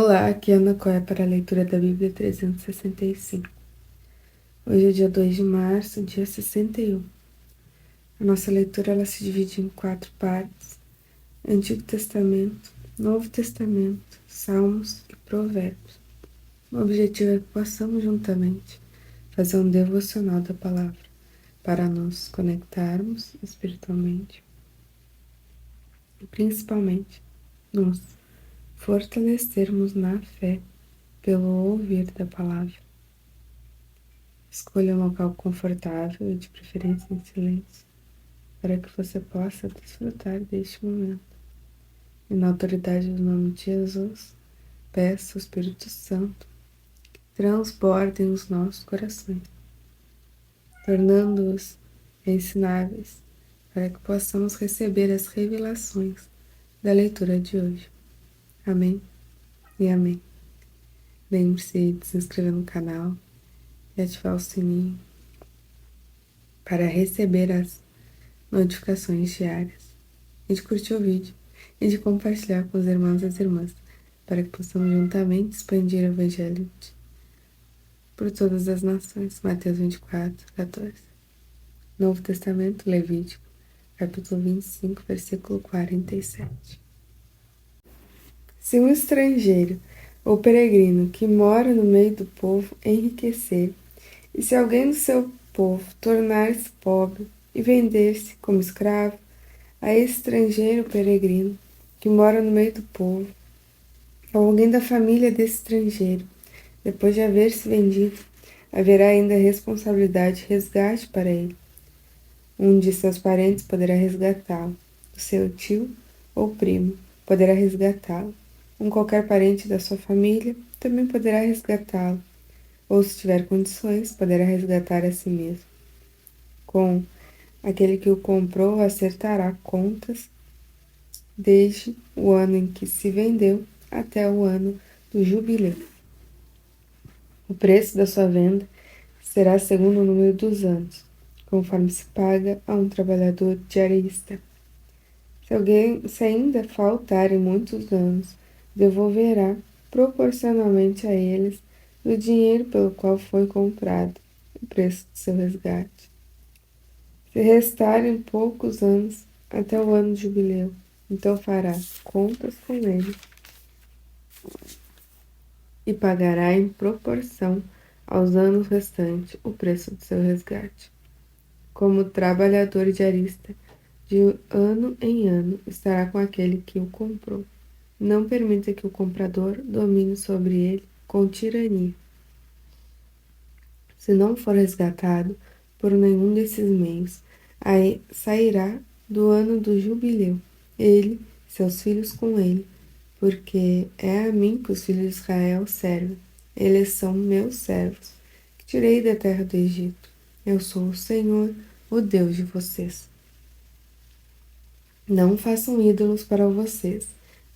Olá, aqui é Ana Coia para a leitura da Bíblia 365. Hoje é dia 2 de março, dia 61. A nossa leitura ela se divide em 4 partes: Antigo Testamento, Novo Testamento, Salmos e Provérbios. O objetivo é que possamos juntamente fazer um devocional da palavra para nos conectarmos espiritualmente e principalmente nos fortalecermos na fé pelo ouvir da palavra. Escolha um local confortável e de preferência em silêncio, para que você possa desfrutar deste momento. E na autoridade do nome de Jesus, peço ao Espírito Santo que transbordem os nossos corações, tornando-os ensináveis, para que possamos receber as revelações da leitura de hoje. Amém e amém. Lembre-se de se inscrever no canal e ativar o sininho para receber as notificações diárias, e de curtir o vídeo e de compartilhar com os irmãos e as irmãs, para que possamos juntamente expandir o Evangelho por todas as nações. Mateus 24:14. Novo Testamento, Levítico, capítulo 25, versículo 47. Se um estrangeiro ou peregrino que mora no meio do povo enriquecer, e se alguém do seu povo tornar-se pobre e vender-se como escravo a esse estrangeiro peregrino que mora no meio do povo, ou alguém da família desse estrangeiro, depois de haver se vendido, haverá ainda responsabilidade e resgate para ele. Um de seus parentes poderá resgatá-lo, o seu tio ou primo poderá resgatá-lo. Qualquer parente da sua família também poderá resgatá-lo, ou se tiver condições, poderá resgatar a si mesmo. Com aquele que o comprou acertará contas desde o ano em que se vendeu até o ano do jubileu. O preço da sua venda será segundo o número dos anos, conforme se paga a um trabalhador diarista. Se ainda faltarem muitos anos, devolverá proporcionalmente a eles o dinheiro pelo qual foi comprado, o preço do seu resgate. Se restarem poucos anos até o ano do jubileu, então fará contas com ele e pagará em proporção aos anos restantes o preço do seu resgate. Como trabalhador diarista, de ano em ano estará com aquele que o comprou. Não permita que o comprador domine sobre ele com tirania. Se não for resgatado por nenhum desses meios, aí sairá do ano do jubileu, ele, seus filhos com ele, porque é a mim que os filhos de Israel servem. Eles são meus servos, que tirei da terra do Egito. Eu sou o Senhor, o Deus de vocês. Não façam ídolos para vocês,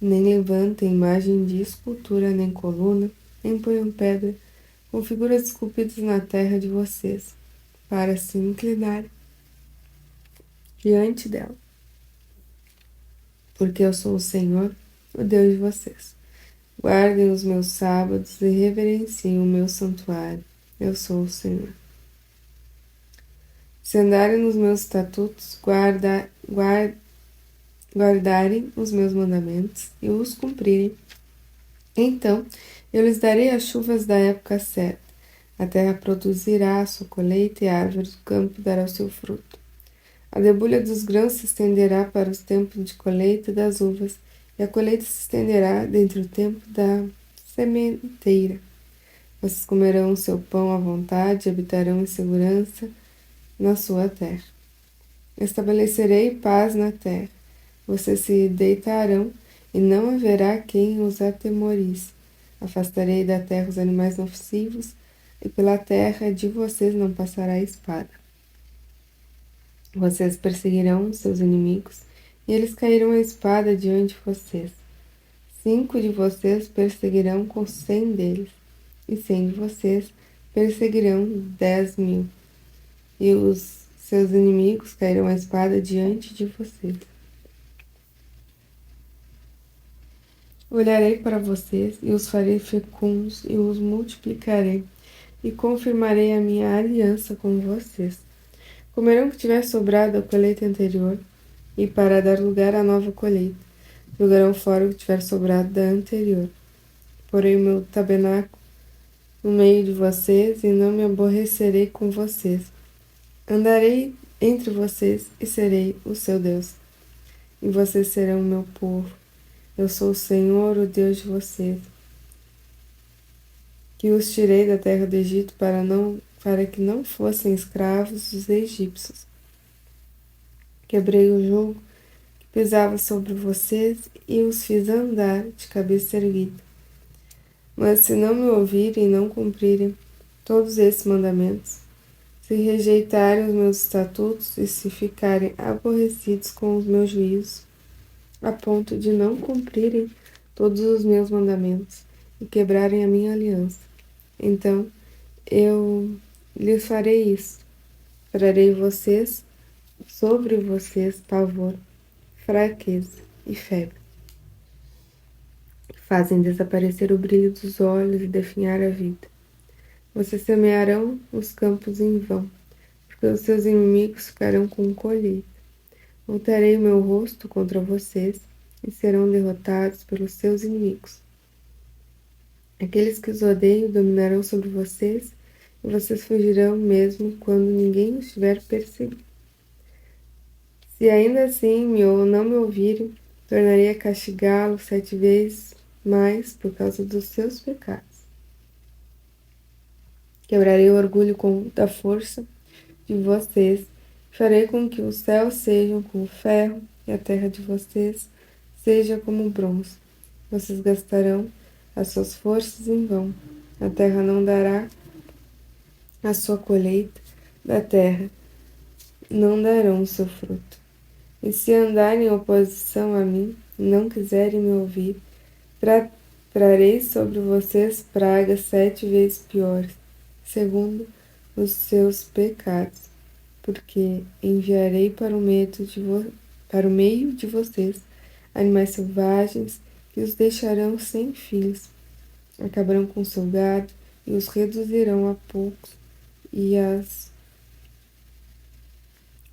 nem levantem imagem de escultura, nem coluna, nem ponham pedra com figuras esculpidas na terra de vocês, para se inclinar diante dela. Porque eu sou o Senhor, o Deus de vocês. Guardem os meus sábados e reverenciem o meu santuário. Eu sou o Senhor. Se andarem nos meus estatutos, guardarem os meus mandamentos e os cumprirem, então eu lhes darei as chuvas da época certa. A terra produzirá a sua colheita e a árvore do campo dará o seu fruto. A debulha dos grãos se estenderá para os tempos de colheita das uvas, e a colheita se estenderá dentre o tempo da sementeira. Vocês comerão o seu pão à vontade e habitarão em segurança na sua terra. Estabelecerei paz na terra. Vocês se deitarão e não haverá quem os atemorize. Afastarei da terra os animais nocivos e pela terra de vocês não passará a espada. Vocês perseguirão seus inimigos e eles cairão a espada diante de vocês. 5 de vocês perseguirão com 100 deles, e 100 de vocês perseguirão 10.000, e os seus inimigos cairão a espada diante de vocês. Olharei para vocês e os farei fecundos e os multiplicarei e confirmarei a minha aliança com vocês. Comerão o que tiver sobrado da colheita anterior e para dar lugar à nova colheita, jogarão fora o que tiver sobrado da anterior. Porei o meu tabernáculo no meio de vocês e não me aborrecerei com vocês. Andarei entre vocês e serei o seu Deus, e vocês serão o meu povo. Eu sou o Senhor, o Deus de vocês, que os tirei da terra do Egito para que não fossem escravos dos egípcios. Quebrei o jugo que pesava sobre vocês e os fiz andar de cabeça erguida. Mas se não me ouvirem e não cumprirem todos esses mandamentos, se rejeitarem os meus estatutos e se ficarem aborrecidos com os meus juízos, a ponto de não cumprirem todos os meus mandamentos e quebrarem a minha aliança, então eu lhes farei isso. Trarei sobre vocês pavor, fraqueza e febre. Fazem desaparecer o brilho dos olhos e definhar a vida. Vocês semearão os campos em vão, porque os seus inimigos ficarão com colheita. Voltarei o meu rosto contra vocês e serão derrotados pelos seus inimigos. Aqueles que os odeiam dominarão sobre vocês e vocês fugirão mesmo quando ninguém os estiver perseguindo. Se ainda assim não me ouvirem, tornarei a castigá-los 7 vezes mais por causa dos seus pecados. Quebrarei o orgulho da força de vocês, farei com que os céus sejam como ferro e a terra de vocês seja como bronze. Vocês gastarão as suas forças em vão. A terra não dará a sua colheita, da terra não darão o seu fruto. E se andarem em oposição a mim, e não quiserem me ouvir, trarei sobre vocês pragas 7 vezes piores, segundo os seus pecados, porque enviarei para o meio de vocês animais selvagens que os deixarão sem filhos, acabarão com seu gado e os reduzirão a poucos, e as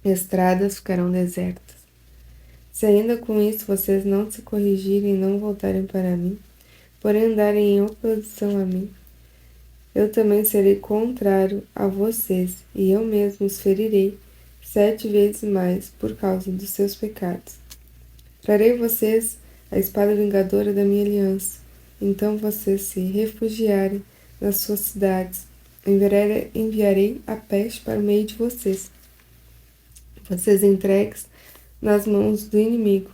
estradas ficarão desertas. Se ainda com isso vocês não se corrigirem e não voltarem para mim, porém andarem em oposição a mim, eu também serei contrário a vocês, e eu mesmo os ferirei 7 vezes mais por causa dos seus pecados. Trarei vocês a espada vingadora da minha aliança. Então vocês se refugiarem nas suas cidades. Enviarei a peste para o meio de vocês. Vocês entregues nas mãos do inimigo.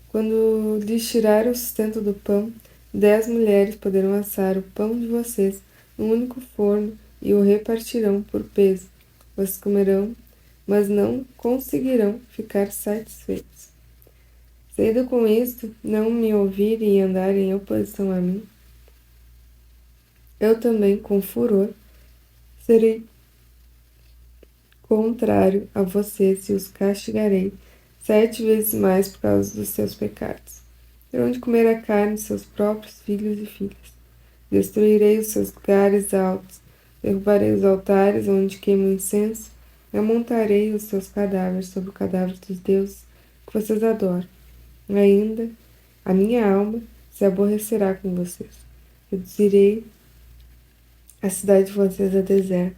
Quando lhes tirar o sustento do pão, 10 mulheres poderão assar o pão de vocês num único forno e o repartirão por peso. Vocês comerão, mas não conseguirão ficar satisfeitos. Se ainda com isto não me ouvirem e andarem em oposição a mim, eu também, com furor, serei contrário a vocês e os castigarei 7 vezes mais por causa dos seus pecados. Terão de comer a carne de seus próprios filhos e filhas. Destruirei os seus lugares altos, derrubarei os altares onde queimam incenso, e amontarei os seus cadáveres sobre o cadáver dos deuses que vocês adoram. Ainda a minha alma se aborrecerá com vocês. Reduzirei a cidade de vocês a deserto.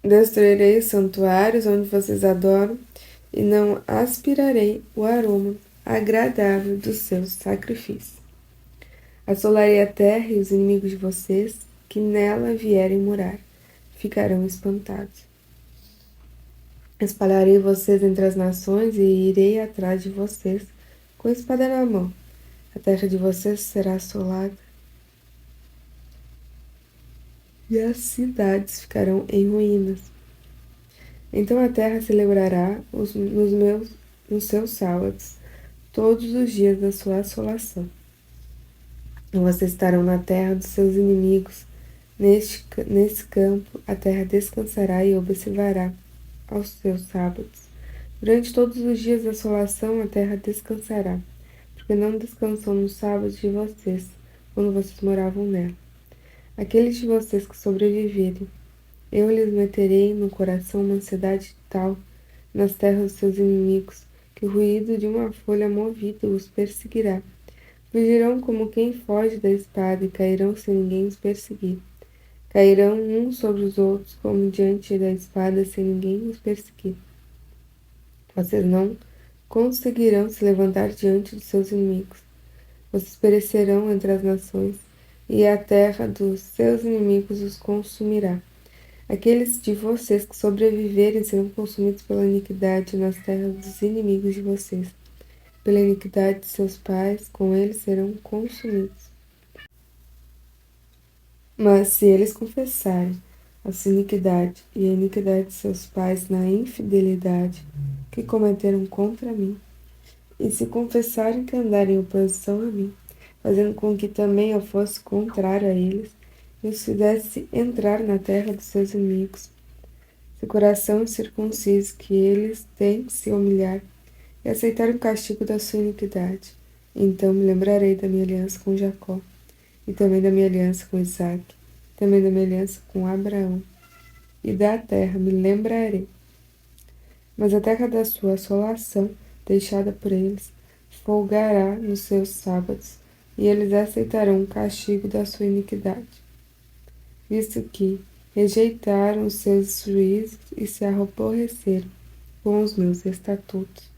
Destruirei os santuários onde vocês adoram e não aspirarei o aroma agradável dos seus sacrifícios. Assolarei a terra e os inimigos de vocês que nela vierem morar ficarão espantados. Espalharei vocês entre as nações e irei atrás de vocês com a espada na mão. A terra de vocês será assolada e as cidades ficarão em ruínas. Então a terra celebrará nos seus sábados, todos os dias da sua assolação. E vocês estarão na terra dos seus inimigos. Nesse campo a terra descansará e observará aos seus sábados. Durante todos os dias da assolação a terra descansará, porque não descansou no sábado de vocês, quando vocês moravam nela. Aqueles de vocês que sobreviverem, eu lhes meterei no coração uma ansiedade tal nas terras dos seus inimigos, que o ruído de uma folha movida os perseguirá. Fugirão como quem foge da espada e cairão sem ninguém os perseguir. Cairão uns sobre os outros como diante da espada sem ninguém os perseguir. Vocês não conseguirão se levantar diante dos seus inimigos. Vocês perecerão entre as nações, e a terra dos seus inimigos os consumirá. Aqueles de vocês que sobreviverem serão consumidos pela iniquidade nas terras dos inimigos de vocês. Pela iniquidade de seus pais, com eles serão consumidos. Mas se eles confessarem a sua iniquidade e a iniquidade de seus pais na infidelidade que cometeram contra mim, e se confessarem que andarem em oposição a mim, fazendo com que também eu fosse contrário a eles, e os fizesse entrar na terra dos seus inimigos, se o coração incircunciso que eles têm que se humilhar e aceitar o castigo da sua iniquidade, então me lembrarei da minha aliança com Jacó, e também da minha aliança com Isaque, também da minha aliança com Abraão, e da terra me lembrarei. Mas a terra da sua assolação, deixada por eles, folgará nos seus sábados, e eles aceitarão o castigo da sua iniquidade, visto que rejeitaram os seus juízos e se aborreceram com os meus estatutos.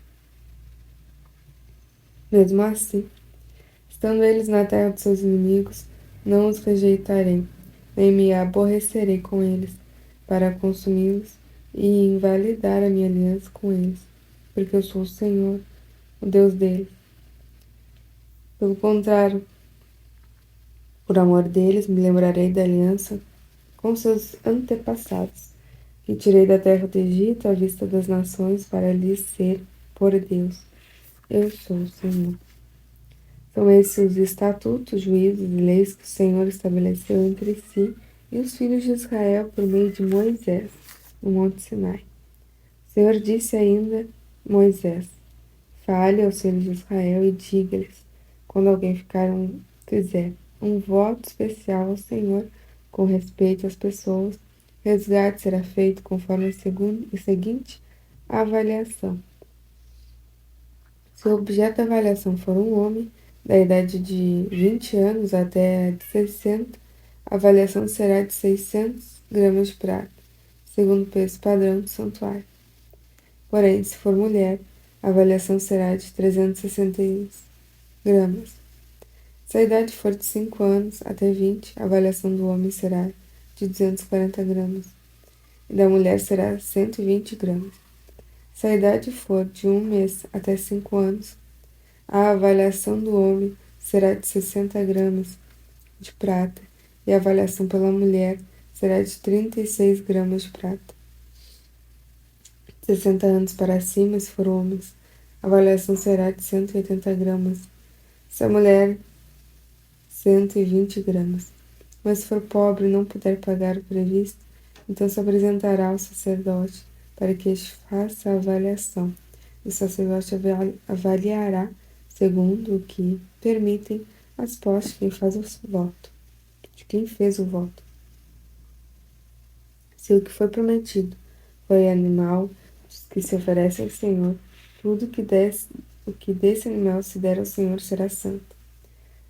Mesmo assim, estando eles na terra dos seus inimigos, não os rejeitarei, nem me aborrecerei com eles, para consumi-los e invalidar a minha aliança com eles, porque eu sou o Senhor, o Deus deles. Pelo contrário, por amor deles, me lembrarei da aliança com seus antepassados, que tirei da terra do Egito à vista das nações para lhes ser por Deus. Eu sou o Senhor. São esses os estatutos, juízos e leis que o Senhor estabeleceu entre si e os filhos de Israel por meio de Moisés, no Monte Sinai. O Senhor disse ainda a Moisés: fale aos filhos de Israel e diga-lhes, quando alguém fizer um voto especial ao Senhor com respeito às pessoas, o resgate será feito conforme a seguinte avaliação. Se o objeto da avaliação for um homem, da idade de 20 anos até a de 60, a avaliação será de 600 gramas de prata, segundo o peso padrão do santuário. Porém, se for mulher, a avaliação será de 360 gramas. Se a idade for de 5 anos até 20, a avaliação do homem será de 240 gramas, e da mulher será 120 gramas. Se a idade for de 1 mês até 5 anos, a avaliação do homem será de 60 gramas de prata, e a avaliação pela mulher será de 36 gramas de prata. 60 anos para cima, se for homens, a avaliação será de 180 gramas. Se a mulher, 120 gramas. Mas se for pobre e não puder pagar o previsto, então se apresentará ao sacerdote para que este faça a avaliação. O sacerdote avaliará segundo o que permitem as posses de quem faz o voto, de quem fez o voto. Se o que foi prometido foi animal que se oferece ao Senhor, tudo o que desse animal se der ao Senhor será santo.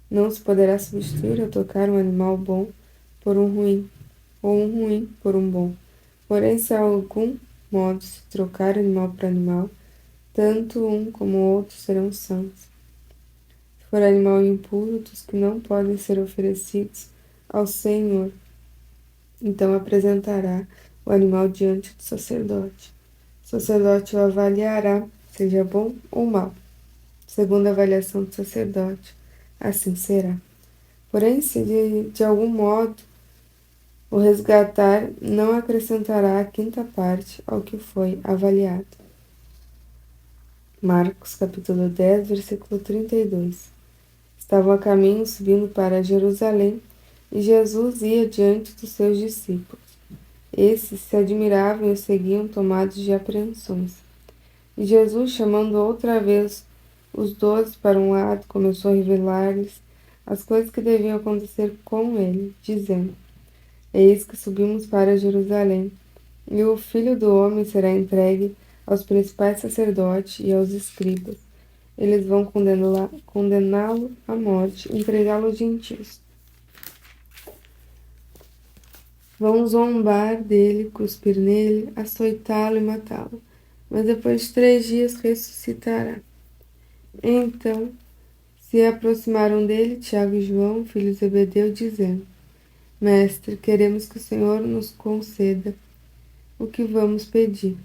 Não se poderá substituir ou trocar um animal bom por um ruim, ou um ruim por um bom. Porém, se há algum modo se trocar animal por animal, tanto um como o outro serão santos. Se for animal impuro, dos que não podem ser oferecidos ao Senhor, então apresentará o animal diante do sacerdote. O sacerdote o avaliará, seja bom ou mau, segundo a avaliação do sacerdote. Assim será. Porém, se de algum modo o resgatar, não acrescentará a quinta parte ao que foi avaliado. Marcos capítulo 10, versículo 32. Estavam a caminho subindo para Jerusalém, e Jesus ia diante dos seus discípulos. Esses se admiravam e o seguiam tomados de apreensões. E Jesus, chamando outra vez os 12 para um lado, começou a revelar-lhes as coisas que deviam acontecer com ele, dizendo: Eis que subimos para Jerusalém, e o Filho do Homem será entregue aos principais sacerdotes e aos escribas. Eles vão condená-lo à morte, entregá-lo aos gentios. Vão zombar dele, cuspir nele, açoitá-lo e matá-lo. Mas depois de 3 dias ressuscitará. Então se aproximaram dele Tiago e João, filhos de Zebedeu, dizendo: Mestre, queremos que o Senhor nos conceda o que vamos pedir.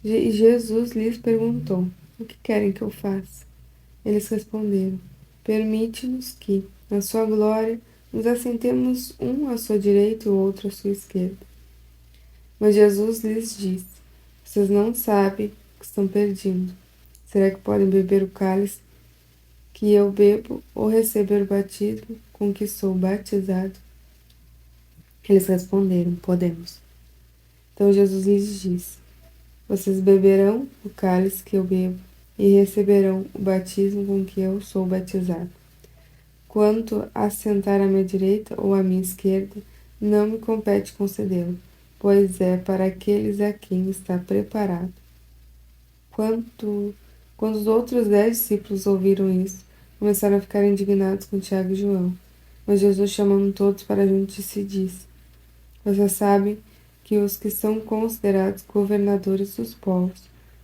E Jesus lhes perguntou: O que querem que eu faça? Eles responderam: Permite-nos que, na sua glória, nos assentemos um à sua direita e o outro à sua esquerda. Mas Jesus lhes disse: Vocês não sabem o que estão pedindo. Será que podem beber o cálice que eu bebo ou receber o batismo com que sou batizado? Eles responderam: Podemos. Então Jesus lhes disse: Vocês beberão o cálice que eu bebo e receberão o batismo com que eu sou batizado. Quanto a sentar à minha direita ou à minha esquerda, não me compete concedê-lo, pois é para aqueles a quem está preparado. Quando os outros 10 discípulos ouviram isso, começaram a ficar indignados com Tiago e João. Mas Jesus, chamando todos para junto de si, disse: Vocês sabem que os que são considerados governadores dos povos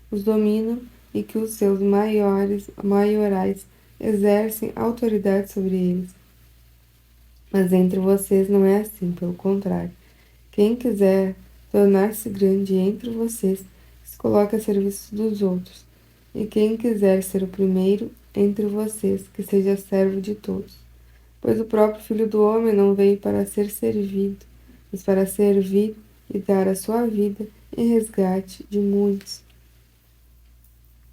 os dominam e que os seus maiorais exercem autoridade sobre eles. Mas entre vocês não é assim, pelo contrário. Quem quiser tornar-se grande entre vocês, se coloque a serviço dos outros. E quem quiser ser o primeiro entre vocês, que seja servo de todos. Pois o próprio Filho do Homem não veio para ser servido, mas para servir e dar a sua vida em resgate de muitos.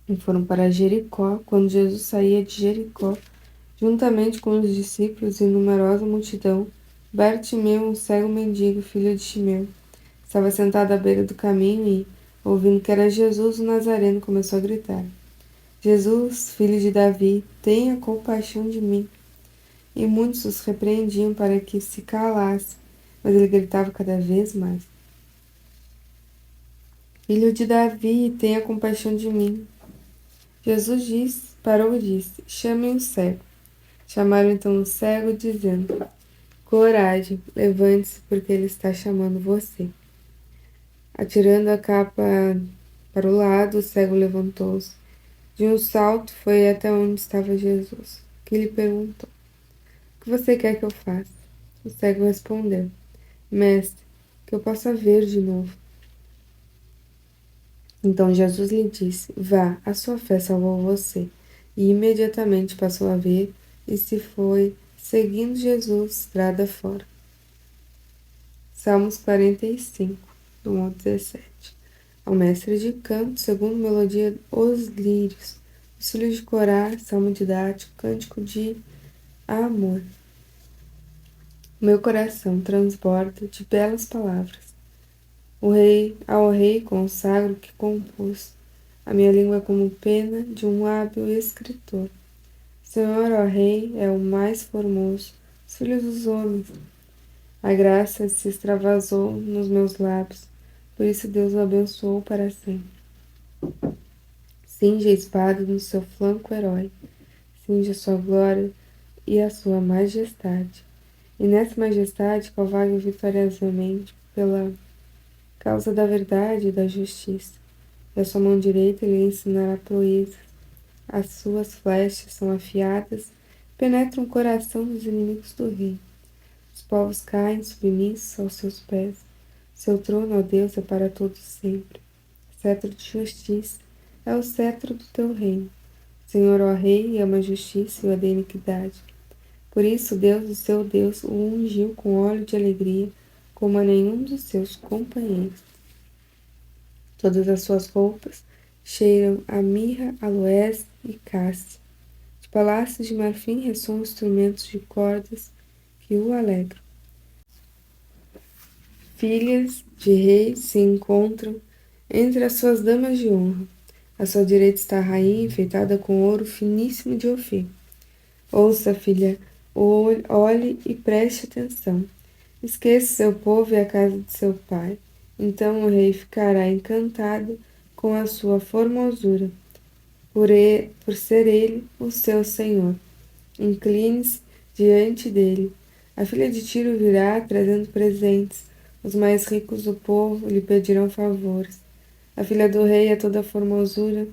E foram para Jericó. Quando Jesus saía de Jericó, juntamente com os discípulos e numerosa multidão, Bartimeu, um cego mendigo, filho de Timeu, estava sentado à beira do caminho e, ouvindo que era Jesus o Nazareno, começou a gritar: Jesus, filho de Davi, tenha compaixão de mim. E muitos os repreendiam para que se calasse, mas ele gritava cada vez mais: Filho de Davi, tenha compaixão de mim. Jesus parou e disse: Chamem o cego. Chamaram então o cego, dizendo: Coragem, levante-se, porque ele está chamando você. Atirando a capa para o lado, o cego levantou-se. De um salto, foi até onde estava Jesus, que lhe perguntou: O que você quer que eu faça? O cego respondeu: Mestre, que eu possa ver de novo. Então Jesus lhe disse: Vá, a sua fé salvou você. E imediatamente passou a ver e se foi, seguindo Jesus, estrada fora. Salmos 45, do 1 ao 17. Ao mestre de canto, segundo melodia, os lírios. Os filhos de Corá, salmo didático, cântico de amor. Meu coração transborda de belas palavras. Ao rei consagro que compus. A minha língua é como pena de um hábil escritor. Senhor, ó Rei, é o mais formoso dos filhos dos homens. A graça se extravasou nos meus lábios, por isso Deus o abençoou para sempre. Cinge a espada no seu flanco, herói. Cinge a sua glória e a sua majestade. E nessa majestade cavalgue vitoriosamente pela causa da verdade e da justiça. E a sua mão direita lhe ensinará proezas. As suas flechas são afiadas, penetram o coração dos inimigos do rei. Os povos caem submissos aos seus pés. Seu trono, ó Deus, é para todos sempre. Cetro de justiça é o cetro do teu reino. Senhor, ó Rei, ama a justiça e odeia a iniquidade. Por isso, Deus, o seu Deus, o ungiu com óleo de alegria, como a nenhum dos seus companheiros. Todas as suas roupas cheiram a mirra, aloés e cássia. De palácios de marfim ressoam instrumentos de cordas que o alegram. Filhas de reis se encontram entre as suas damas de honra. À sua direita está a rainha, enfeitada com ouro finíssimo de Ofir. Ouça, filha, olhe e preste atenção. Esqueça seu povo e a casa de seu pai. Então o rei ficará encantado com a sua formosura, por ser ele o seu senhor. Incline-se diante dele. A filha de Tiro virá trazendo presentes. Os mais ricos do povo lhe pedirão favores. A filha do rei é toda formosura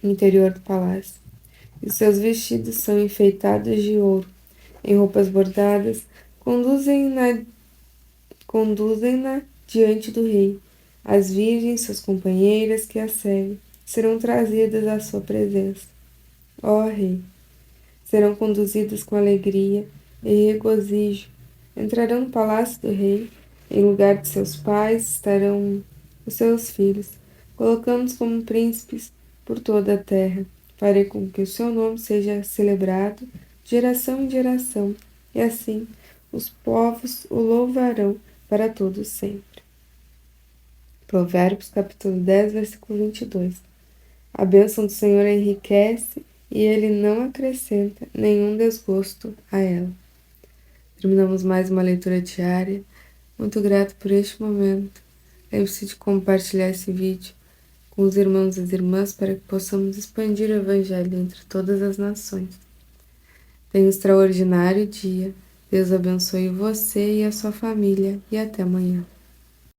no interior do palácio. E seus vestidos são enfeitados de ouro, em roupas bordadas, conduzem-na diante do rei. As virgens, suas companheiras que a seguem, serão trazidas à sua presença. Ó rei, serão conduzidas com alegria e regozijo. Entrarão no palácio do rei. Em lugar de seus pais estarão os seus filhos. Colocamos como príncipes por toda a terra. Farei com que o seu nome seja celebrado de geração em geração, e assim os povos o louvarão para todos sempre. Provérbios capítulo 10, versículo 22. A bênção do Senhor enriquece e ele não acrescenta nenhum desgosto a ela. Terminamos mais uma leitura diária. Muito grato por este momento. Lembre-se de compartilhar esse vídeo com os irmãos e as irmãs para que possamos expandir o Evangelho entre todas as nações. Tenha um extraordinário dia. Deus abençoe você e a sua família e até amanhã.